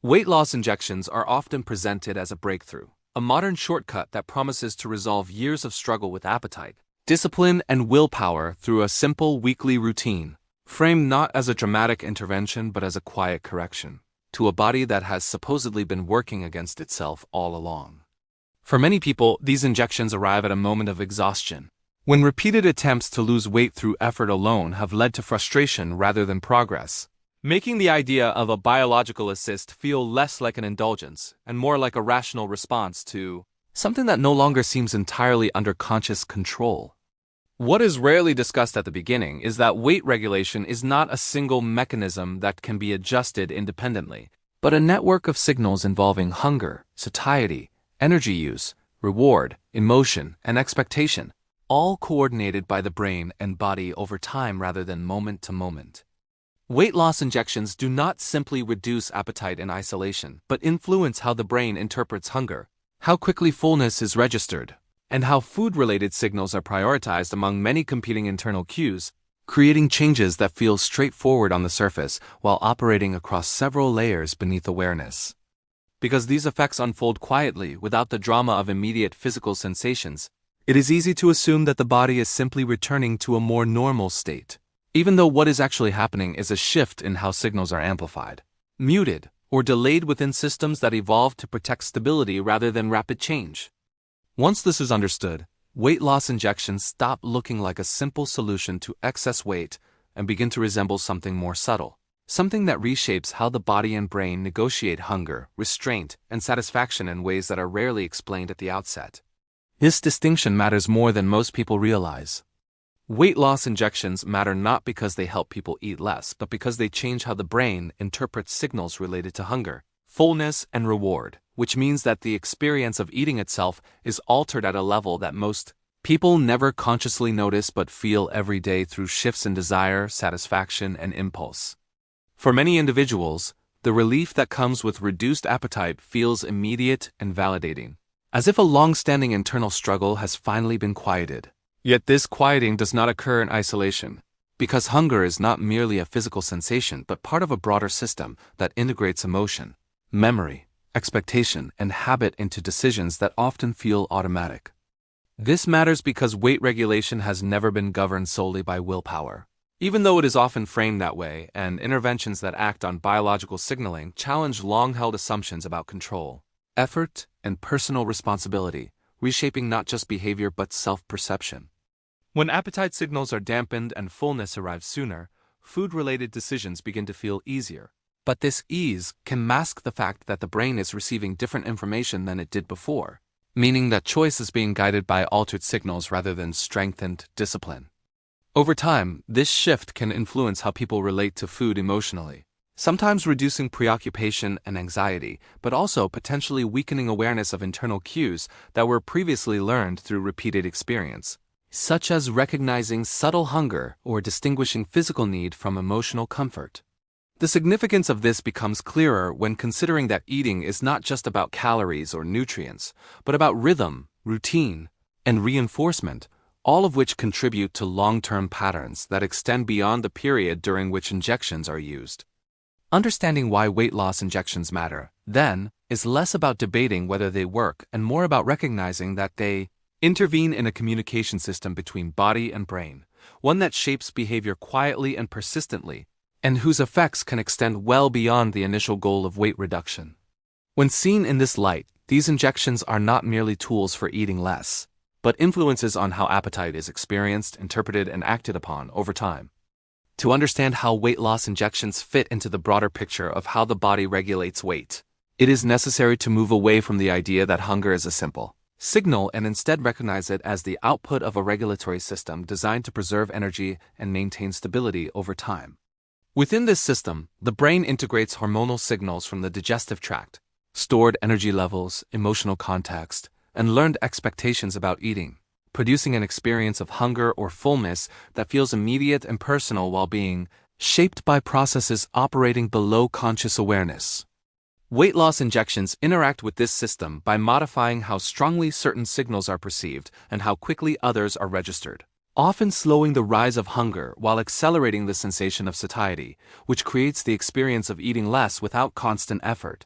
Weight loss injections are often presented as a breakthrough, a modern shortcut that promises to resolve years of struggle with appetite, discipline, and willpower through a simple weekly routine, framed not as a dramatic intervention but as a quiet correction to a body that has supposedly been working against itself all along. For many people, these injections arrive at a moment of exhaustion, when repeated attempts to lose weight through effort alone have led to frustration rather than progress, making the idea of a biological assist feel less like an indulgence and more like a rational response to something that no longer seems entirely under conscious control. What is rarely discussed at the beginning is that weight regulation is not a single mechanism that can be adjusted independently, but a network of signals involving hunger, satiety, energy use, reward, emotion, and expectation, all coordinated by the brain and body over time rather than moment to moment. Weight loss injections do not simply reduce appetite in isolation, but influence how the brain interprets hunger, how quickly fullness is registered, and how food-related signals are prioritized among many competing internal cues, creating changes that feel straightforward on the surface while operating across several layers beneath awareness. Because these effects unfold quietly without the drama of immediate physical sensations, it is easy to assume that the body is simply returning to a more normal state, even though what is actually happening is a shift in how signals are amplified, muted, or delayed within systems that evolved to protect stability rather than rapid change. Once this is understood, weight loss injections stop looking like a simple solution to excess weight and begin to resemble something more subtle, something that reshapes how the body and brain negotiate hunger, restraint, and satisfaction in ways that are rarely explained at the outset. This distinction matters more than most people realize. Weight loss injections matter not because they help people eat less, but because they change how the brain interprets signals related to hunger, fullness, and reward, which means that the experience of eating itself is altered at a level that most people never consciously notice but feel every day through shifts in desire, satisfaction, and impulse. For many individuals, the relief that comes with reduced appetite feels immediate and validating, as if a long-standing internal struggle has finally been quieted. Yet this quieting does not occur in isolation, because hunger is not merely a physical sensation but part of a broader system that integrates emotion, memory, expectation, and habit into decisions that often feel automatic. This matters because weight regulation has never been governed solely by willpower. Even though it is often framed that way, and interventions that act on biological signaling challenge long-held assumptions about control, effort, and personal responsibility, reshaping not just behavior but self-perception. When appetite signals are dampened and fullness arrives sooner, food-related decisions begin to feel easier. But this ease can mask the fact that the brain is receiving different information than it did before, meaning that choice is being guided by altered signals rather than strengthened discipline. Over time, this shift can influence how people relate to food emotionally, sometimes reducing preoccupation and anxiety, but also potentially weakening awareness of internal cues that were previously learned through repeated experience, such as recognizing subtle hunger or distinguishing physical need from emotional comfort. The significance of this becomes clearer when considering that eating is not just about calories or nutrients, but about rhythm, routine, and reinforcement, all of which contribute to long-term patterns that extend beyond the period during which injections are used. Understanding why weight loss injections matter, then, is less about debating whether they work and more about recognizing that they intervene in a communication system between body and brain, one that shapes behavior quietly and persistently, and whose effects can extend well beyond the initial goal of weight reduction. When seen in this light, these injections are not merely tools for eating less, but influences on how appetite is experienced, interpreted, and acted upon over time. To understand how weight loss injections fit into the broader picture of how the body regulates weight, it is necessary to move away from the idea that hunger is a simple signal and instead recognize it as the output of a regulatory system designed to preserve energy and maintain stability over time. Within this system, the brain integrates hormonal signals from the digestive tract, stored energy levels, emotional context, and learned expectations about eating, producing an experience of hunger or fullness that feels immediate and personal while being shaped by processes operating below conscious awareness. Weight loss injections interact with this system by modifying how strongly certain signals are perceived and how quickly others are registered, often slowing the rise of hunger while accelerating the sensation of satiety, which creates the experience of eating less without constant effort,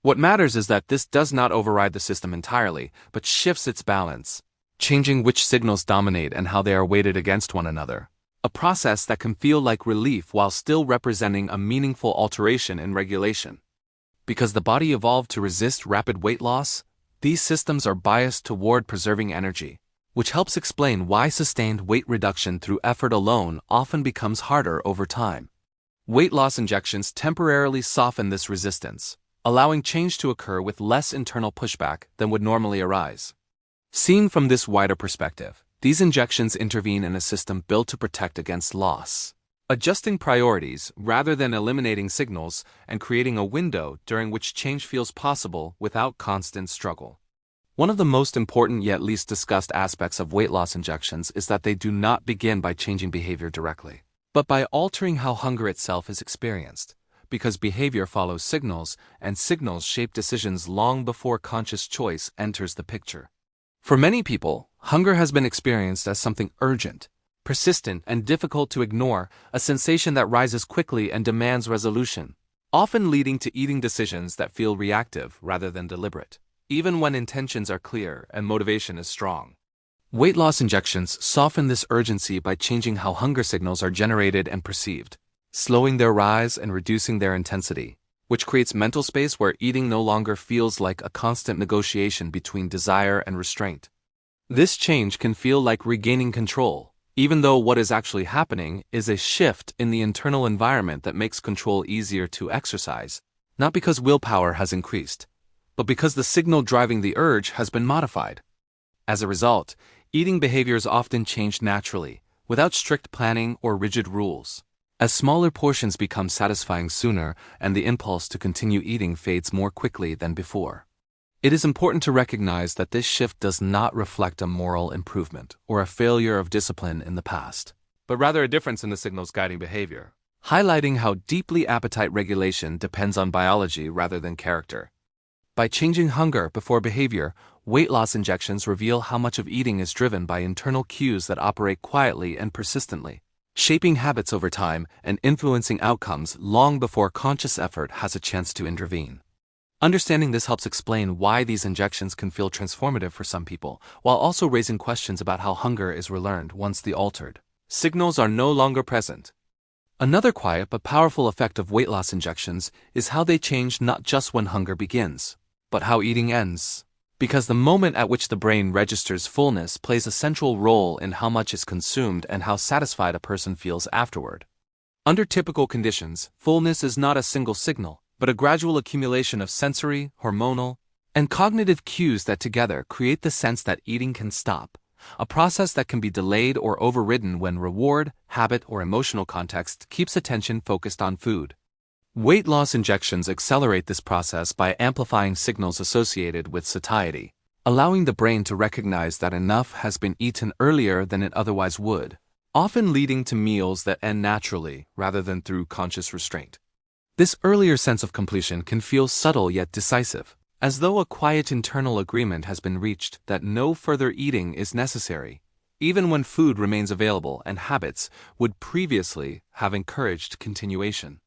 What matters is that this does not override the system entirely, but shifts its balance, changing which signals dominate and how they are weighted against one another. A process that can feel like relief while still representing a meaningful alteration in regulation. Because the body evolved to resist rapid weight loss, these systems are biased toward preserving energy, which helps explain why sustained weight reduction through effort alone often becomes harder over time. Weight loss injections temporarily soften this resistance, allowing change to occur with less internal pushback than would normally arise. Seen from this wider perspective, these injections intervene in a system built to protect against loss, adjusting priorities rather than eliminating signals and creating a window during which change feels possible without constant struggle. One of the most important yet least discussed aspects of weight loss injections is that they do not begin by changing behavior directly, but by altering how hunger itself is experienced, because behavior follows signals, and signals shape decisions long before conscious choice enters the picture. For many people, hunger has been experienced as something urgent, persistent, and difficult to ignore, a sensation that rises quickly and demands resolution, often leading to eating decisions that feel reactive rather than deliberate, even when intentions are clear and motivation is strong. Weight loss injections soften this urgency by changing how hunger signals are generated and perceived, slowing their rise and reducing their intensity, which creates mental space where eating no longer feels like a constant negotiation between desire and restraint. This change can feel like regaining control, even though what is actually happening is a shift in the internal environment that makes control easier to exercise, not because willpower has increased, but because the signal driving the urge has been modified. As a result, eating behaviors often change naturally, without strict planning or rigid rules, as smaller portions become satisfying sooner and the impulse to continue eating fades more quickly than before. It is important to recognize that this shift does not reflect a moral improvement or a failure of discipline in the past, but rather a difference in the signals guiding behavior, highlighting how deeply appetite regulation depends on biology rather than character. By changing hunger before behavior, weight loss injections reveal how much of eating is driven by internal cues that operate quietly and persistently, shaping habits over time and influencing outcomes long before conscious effort has a chance to intervene. Understanding this helps explain why these injections can feel transformative for some people, while also raising questions about how hunger is relearned once the altered signals are no longer present. Another quiet but powerful effect of weight loss injections is how they change not just when hunger begins, but how eating ends. Because the moment at which the brain registers fullness plays a central role in how much is consumed and how satisfied a person feels afterward. Under typical conditions, fullness is not a single signal, but a gradual accumulation of sensory, hormonal, and cognitive cues that together create the sense that eating can stop, a process that can be delayed or overridden when reward, habit, or emotional context keeps attention focused on food. Weight loss injections accelerate this process by amplifying signals associated with satiety, allowing the brain to recognize that enough has been eaten earlier than it otherwise would, often leading to meals that end naturally rather than through conscious restraint. This earlier sense of completion can feel subtle yet decisive, as though a quiet internal agreement has been reached that no further eating is necessary, even when food remains available and habits would previously have encouraged continuation.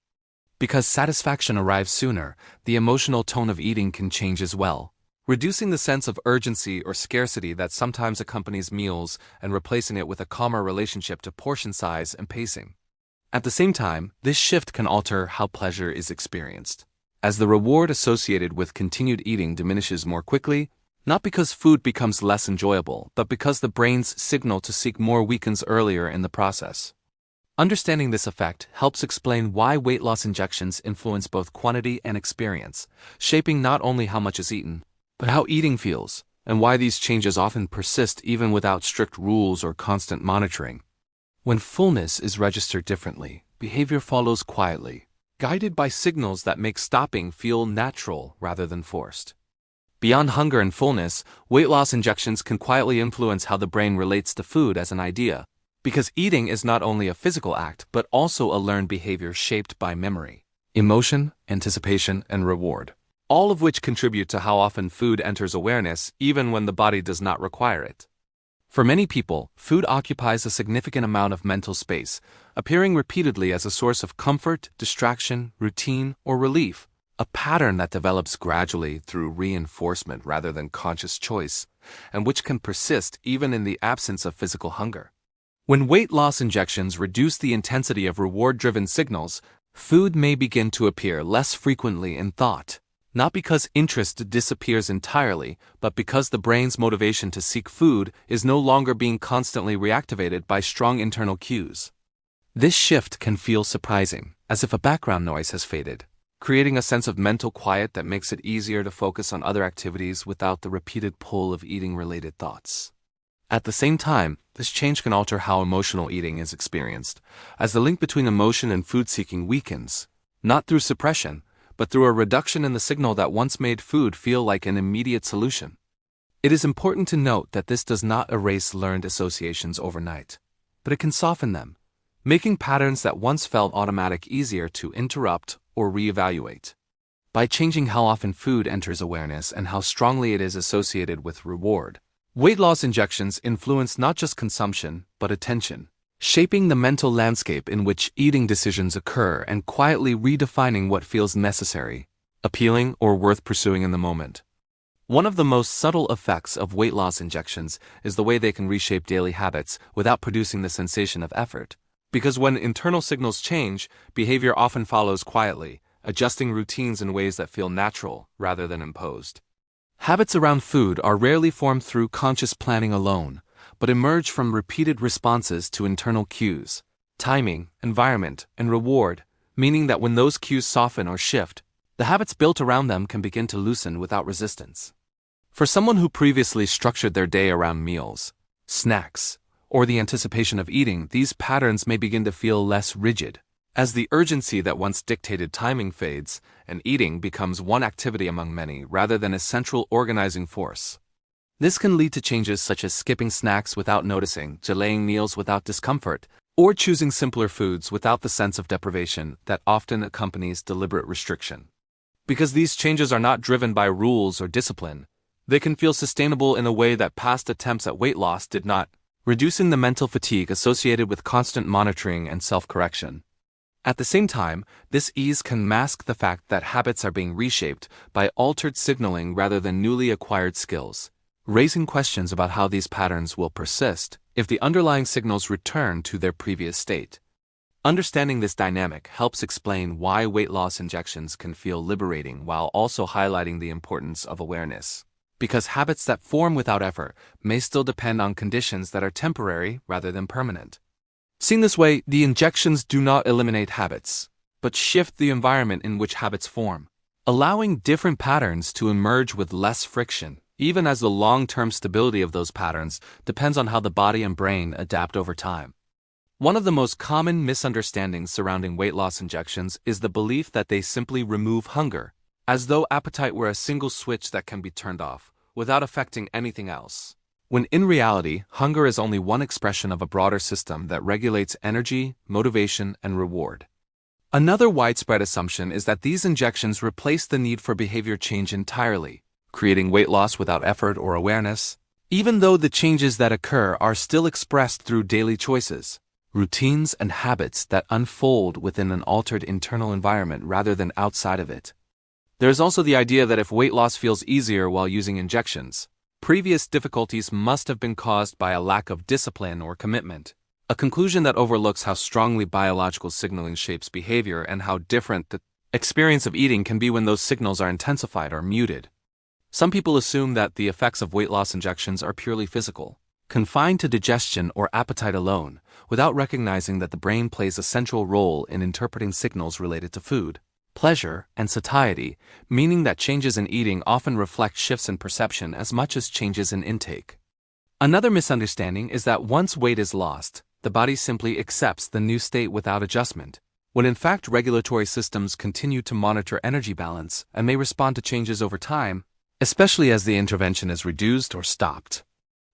Because satisfaction arrives sooner, the emotional tone of eating can change as well, reducing the sense of urgency or scarcity that sometimes accompanies meals and replacing it with a calmer relationship to portion size and pacing. At the same time, this shift can alter how pleasure is experienced, as the reward associated with continued eating diminishes more quickly, not because food becomes less enjoyable, but because the brain's signal to seek more weakens earlier in the process. Understanding this effect helps explain why weight loss injections influence both quantity and experience, shaping not only how much is eaten, but how eating feels, and why these changes often persist even without strict rules or constant monitoring. When fullness is registered differently, behavior follows quietly, guided by signals that make stopping feel natural rather than forced. Beyond hunger and fullness, weight loss injections can quietly influence how the brain relates to food as an idea, because eating is not only a physical act but also a learned behavior shaped by memory, emotion, anticipation, and reward, all of which contribute to how often food enters awareness even when the body does not require it. For many people, food occupies a significant amount of mental space, appearing repeatedly as a source of comfort, distraction, routine, or relief, a pattern that develops gradually through reinforcement rather than conscious choice, and which can persist even in the absence of physical hunger. When weight loss injections reduce the intensity of reward-driven signals, food may begin to appear less frequently in thought, not because interest disappears entirely, but because the brain's motivation to seek food is no longer being constantly reactivated by strong internal cues. This shift can feel surprising, as if a background noise has faded, creating a sense of mental quiet that makes it easier to focus on other activities without the repeated pull of eating-related thoughts. At the same time, this change can alter how emotional eating is experienced, as the link between emotion and food-seeking weakens, not through suppression, but through a reduction in the signal that once made food feel like an immediate solution. It is important to note that this does not erase learned associations overnight, but it can soften them, making patterns that once felt automatic easier to interrupt or reevaluate. By changing how often food enters awareness and how strongly it is associated with reward, weight loss injections influence not just consumption, but attention, shaping the mental landscape in which eating decisions occur and quietly redefining what feels necessary, appealing, or worth pursuing in the moment. One of the most subtle effects of weight loss injections is the way they can reshape daily habits without producing the sensation of effort. Because when internal signals change, behavior often follows quietly, adjusting routines in ways that feel natural rather than imposed. Habits around food are rarely formed through conscious planning alone, but emerge from repeated responses to internal cues, timing, environment, and reward, meaning that when those cues soften or shift, the habits built around them can begin to loosen without resistance. For someone who previously structured their day around meals, snacks, or the anticipation of eating, these patterns may begin to feel less rigid, as the urgency that once dictated timing fades and eating becomes one activity among many rather than a central organizing force. This can lead to changes such as skipping snacks without noticing, delaying meals without discomfort, or choosing simpler foods without the sense of deprivation that often accompanies deliberate restriction. Because these changes are not driven by rules or discipline, they can feel sustainable in a way that past attempts at weight loss did not, reducing the mental fatigue associated with constant monitoring and self-correction. At the same time, this ease can mask the fact that habits are being reshaped by altered signaling rather than newly acquired skills, raising questions about how these patterns will persist if the underlying signals return to their previous state. Understanding this dynamic helps explain why weight loss injections can feel liberating while also highlighting the importance of awareness. Because habits that form without effort may still depend on conditions that are temporary rather than permanent. Seen this way, the injections do not eliminate habits, but shift the environment in which habits form, allowing different patterns to emerge with less friction, even as the long-term stability of those patterns depends on how the body and brain adapt over time. One of the most common misunderstandings surrounding weight loss injections is the belief that they simply remove hunger, as though appetite were a single switch that can be turned off, without affecting anything else. When in reality, hunger is only one expression of a broader system that regulates energy, motivation, and reward. Another widespread assumption is that these injections replace the need for behavior change entirely, creating weight loss without effort or awareness, even though the changes that occur are still expressed through daily choices, routines, and habits that unfold within an altered internal environment rather than outside of it. There is also the idea that if weight loss feels easier while using injections, previous difficulties must have been caused by a lack of discipline or commitment, a conclusion that overlooks how strongly biological signaling shapes behavior and how different the experience of eating can be when those signals are intensified or muted. Some people assume that the effects of weight loss injections are purely physical, confined to digestion or appetite alone, without recognizing that the brain plays a central role in interpreting signals related to food, pleasure, and satiety, meaning that changes in eating often reflect shifts in perception as much as changes in intake. Another misunderstanding is that once weight is lost, the body simply accepts the new state without adjustment, when in fact regulatory systems continue to monitor energy balance and may respond to changes over time, especially as the intervention is reduced or stopped.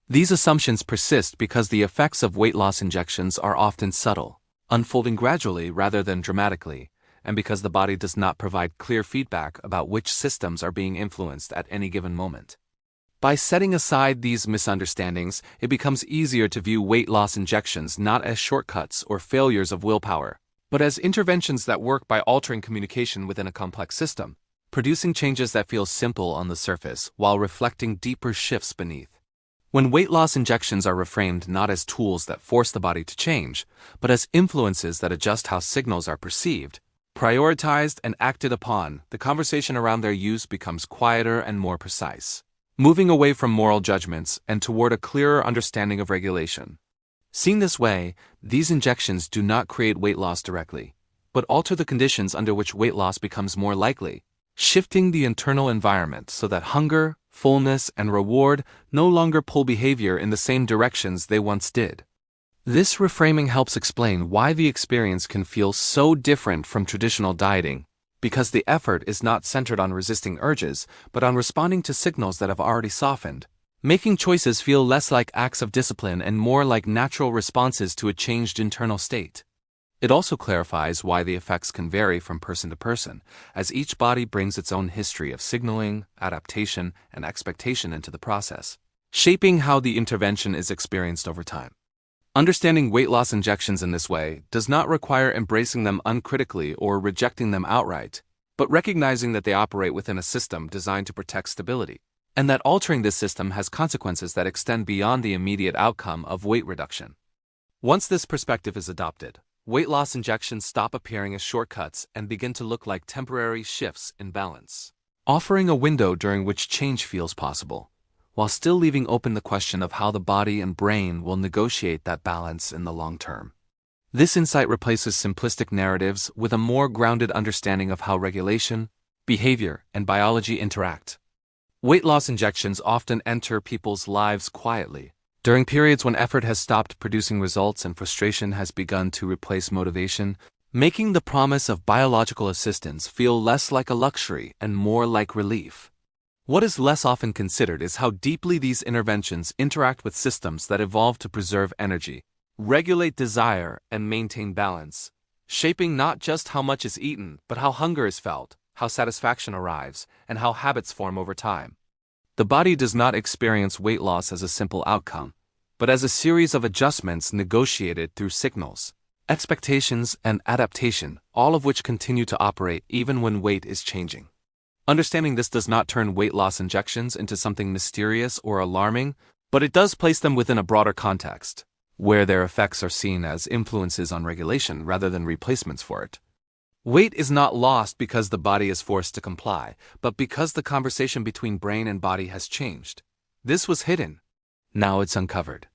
These assumptions persist because the effects of weight loss injections are often subtle, unfolding gradually rather than dramatically, and because the body does not provide clear feedback about which systems are being influenced at any given moment. By setting aside these misunderstandings, it becomes easier to view weight loss injections not as shortcuts or failures of willpower, but as interventions that work by altering communication within a complex system. producing changes that feel simple on the surface while reflecting deeper shifts beneath. When weight loss injections are reframed not as tools that force the body to change, but as influences that adjust how signals are perceived, prioritized, and acted upon, the conversation around their use becomes quieter and more precise, moving away from moral judgments and toward a clearer understanding of regulation. Seen this way, these injections do not create weight loss directly, but alter the conditions under which weight loss becomes more likely, shifting the internal environment so that hunger, fullness, and reward no longer pull behavior in the same directions they once did. This reframing helps explain why the experience can feel so different from traditional dieting, because the effort is not centered on resisting urges, but on responding to signals that have already softened, making choices feel less like acts of discipline and more like natural responses to a changed internal state. It also clarifies why the effects can vary from person to person, as each body brings its own history of signaling, adaptation, and expectation into the process, shaping how the intervention is experienced over time. Understanding weight loss injections in this way does not require embracing them uncritically or rejecting them outright, but recognizing that they operate within a system designed to protect stability, and that altering this system has consequences that extend beyond the immediate outcome of weight reduction. Once this perspective is adopted, weight loss injections stop appearing as shortcuts and begin to look like temporary shifts in balance, offering a window during which change feels possible, while still leaving open the question of how the body and brain will negotiate that balance in the long term. This insight replaces simplistic narratives with a more grounded understanding of how regulation, behavior, and biology interact. Weight loss injections often enter people's lives quietly, during periods when effort has stopped producing results and frustration has begun to replace motivation, making the promise of biological assistance feel less like a luxury and more like relief. What is less often considered is how deeply these interventions interact with systems that evolve to preserve energy, regulate desire, and maintain balance, shaping not just how much is eaten, but how hunger is felt, how satisfaction arrives, and how habits form over time. The body does not experience weight loss as a simple outcome, but as a series of adjustments negotiated through signals, expectations, and adaptation, all of which continue to operate even when weight is changing. Understanding this does not turn weight loss injections into something mysterious or alarming, but it does place them within a broader context, where their effects are seen as influences on regulation rather than replacements for it. Weight is not lost because the body is forced to comply, but because the conversation between brain and body has changed. This was hidden. Now it's uncovered.